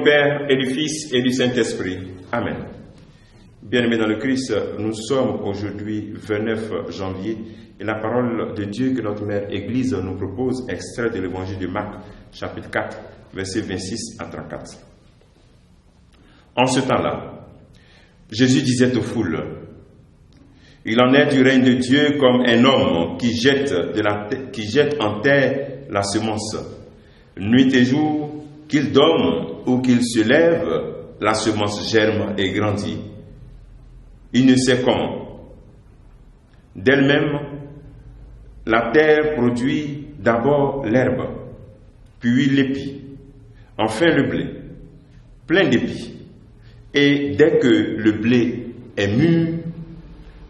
Père et du Fils et du Saint-Esprit. Amen. Bien-aimés dans le Christ, nous sommes aujourd'hui 29 janvier et la parole de Dieu que notre Mère Église nous propose, extrait de l'Évangile de Marc, chapitre 4, versets 26 à 34. En ce temps-là, Jésus disait aux foules, « Il en est du règne de Dieu comme un homme qui jette en terre la semence. Nuit et jour, qu'il dorme ou qu'il se lève, la semence germe et grandit. Il ne sait comment. D'elle-même, la terre produit d'abord l'herbe, puis l'épi, enfin le blé, plein d'épis. Et dès que le blé est mûr,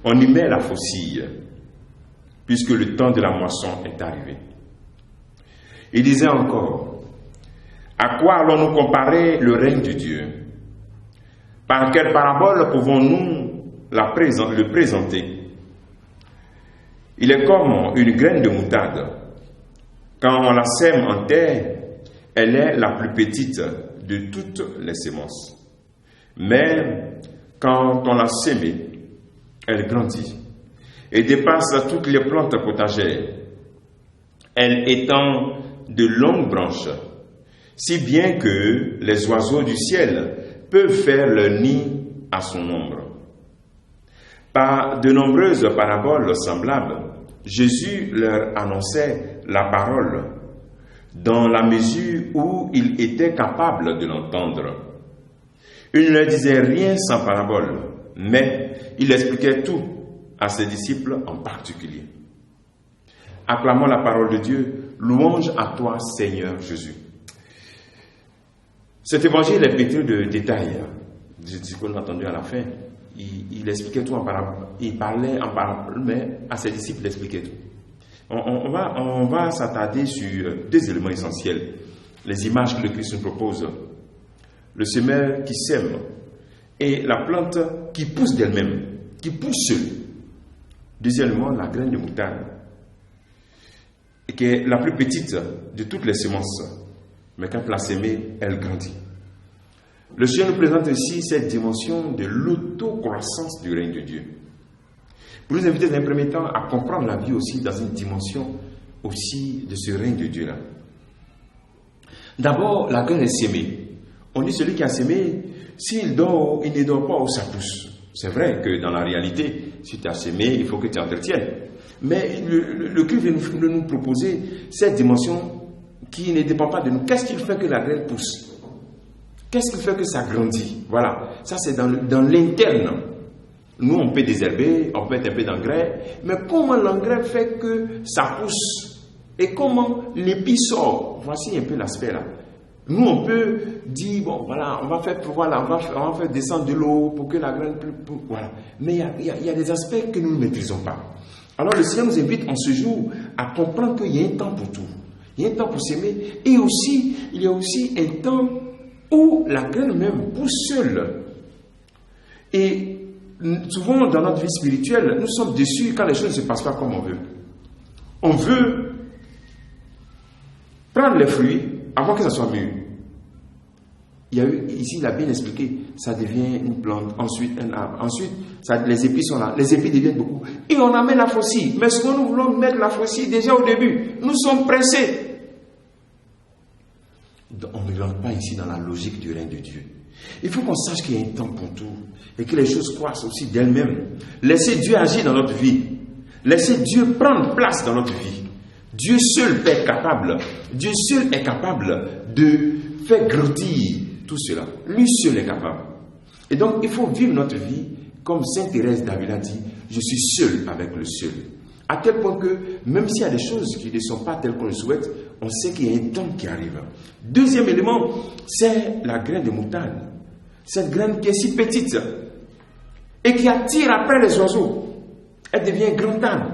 on y met la faucille, puisque le temps de la moisson est arrivé. » Il disait encore, « À quoi allons-nous comparer le règne de Dieu? Par quelle parabole pouvons-nous le présenter? Il est comme une graine de moutarde. Quand on la sème en terre, elle est la plus petite de toutes les semences. Mais quand on l'a sémée, elle grandit et dépasse toutes les plantes potagères. Elle étend de longues branches, si bien que les oiseaux du ciel peuvent faire leur nid à son ombre. » Par de nombreuses paraboles semblables, Jésus leur annonçait la parole dans la mesure où il était capable de l'entendre. Il ne leur disait rien sans parabole, mais il expliquait tout à ses disciples en particulier. Acclamons la parole de Dieu. Louange à toi, Seigneur Jésus. Cet évangile est pétri de détails. Ce qu'on a entendu à la fin. Il expliquait tout en parabole. Il parlait en parabole, mais à ses disciples, il expliquait tout. On va s'attarder sur deux éléments essentiels. Les images que le Christ nous propose. Le semeur qui sème et la plante qui pousse d'elle-même, qui pousse seule. Deuxièmement, la graine de moutarde, qui est la plus petite de toutes les semences, mais quand la sémée, elle grandit. Le Seigneur nous présente ici cette dimension de l'autocroissance du règne de Dieu. Pour nous inviter dans un premier temps à comprendre la vie aussi dans une dimension aussi de ce règne de Dieu-là. D'abord, la graine est sémée. On dit celui qui a sémé, s'il dort, il ne dort pas où ça pousse. C'est vrai que dans la réalité, si tu as sémé, il faut que tu entretiennes. Mais le Christ vient nous proposer cette dimension qui ne dépend pas de nous. Qu'est-ce qui fait que la graine pousse? Qu'est-ce qui fait que ça grandit? Voilà, ça c'est dans l'interne. Nous, on peut désherber, on peut mettre un peu d'engrais, mais comment l'engrais fait que ça pousse? Et comment l'épi sort? Voici un peu l'aspect là. Nous, on peut dire, bon, voilà, on va faire descendre de l'eau pour que la graine... Voilà. Mais il y a des aspects que nous ne maîtrisons pas. Alors, le Seigneur nous invite en ce jour à comprendre qu'il y a un temps pour tout. Il y a un temps pour s'aimer. Et aussi, il y a aussi un temps où la graine même pousse seule. Et souvent, dans notre vie spirituelle, nous sommes déçus quand les choses ne se passent pas comme on veut. On veut prendre les fruits avant que ça soit mûr. Ici, il a bien expliqué, ça devient une plante, ensuite un arbre, ensuite les épis sont là, les épis deviennent beaucoup. Et on amène la faucille. Mais souvent, nous voulons mettre la faucille déjà au début. Nous sommes pressés. On ne rentre pas ici dans la logique du règne de Dieu. Il faut qu'on sache qu'il y a un temps pour tout et que les choses croissent aussi d'elles-mêmes. Laissez Dieu agir dans notre vie. Laissez Dieu prendre place dans notre vie. Dieu seul est capable. Dieu seul est capable de faire grandir tout cela. Lui seul est capable. Et donc, il faut vivre notre vie comme Sainte Thérèse d'Avila dit, je suis seul avec le seul. À tel point que, même s'il y a des choses qui ne sont pas telles qu'on le souhaite, on sait qu'il y a un temps qui arrive. Deuxième élément, c'est la graine de moutarde. Cette graine qui est si petite et qui attire après les oiseaux. Elle devient grande arbre.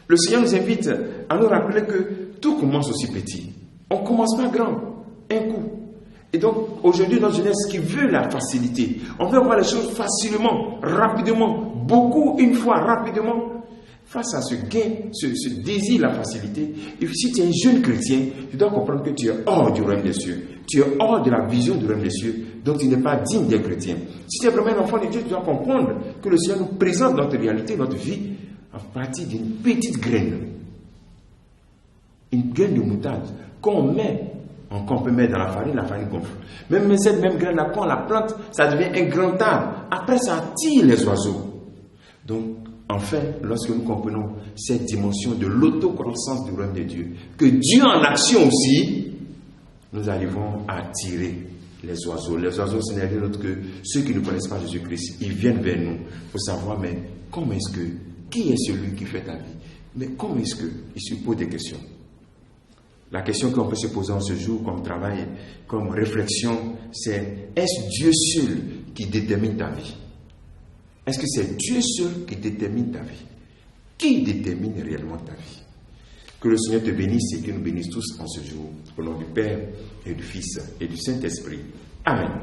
Le Seigneur nous invite à nous rappeler que tout commence aussi petit. On ne commence pas grand, un coup. Et donc, aujourd'hui, notre jeunesse qui veut la facilité, on veut voir les choses facilement, rapidement, beaucoup, une fois, rapidement. face à ce gain, ce désir, la facilité, et si tu es un jeune chrétien, tu dois comprendre que tu es hors du royaume des cieux. Tu es hors de la vision du royaume des cieux, donc tu n'es pas digne des chrétiens. Si tu es vraiment un enfant de Dieu, tu dois comprendre que le Seigneur nous présente notre réalité, notre vie, à partir d'une petite graine. Une graine de moutarde qu'on peut mettre dans la farine gonfle. Même cette même graine-là, quand on la plante, ça devient un grand arbre. Après, ça attire les oiseaux. Donc, enfin, lorsque nous comprenons cette dimension de l'autoconnaissance du royaume de Dieu, que Dieu en action aussi, nous arrivons à attirer les oiseaux. Les oiseaux, ce n'est rien d'autre que ceux qui ne connaissent pas Jésus-Christ. Ils viennent vers nous pour savoir, mais comment est-ce que, qui est celui qui fait ta vie? Mais comment est-ce que, il se pose des questions. La question qu'on peut se poser en ce jour comme travail, comme réflexion, c'est est-ce Dieu seul qui détermine ta vie? Est-ce que c'est Dieu seul qui détermine ta vie? Qui détermine réellement ta vie? Que le Seigneur te bénisse et qu'il nous bénisse tous en ce jour. Au nom du Père et du Fils et du Saint-Esprit. Amen.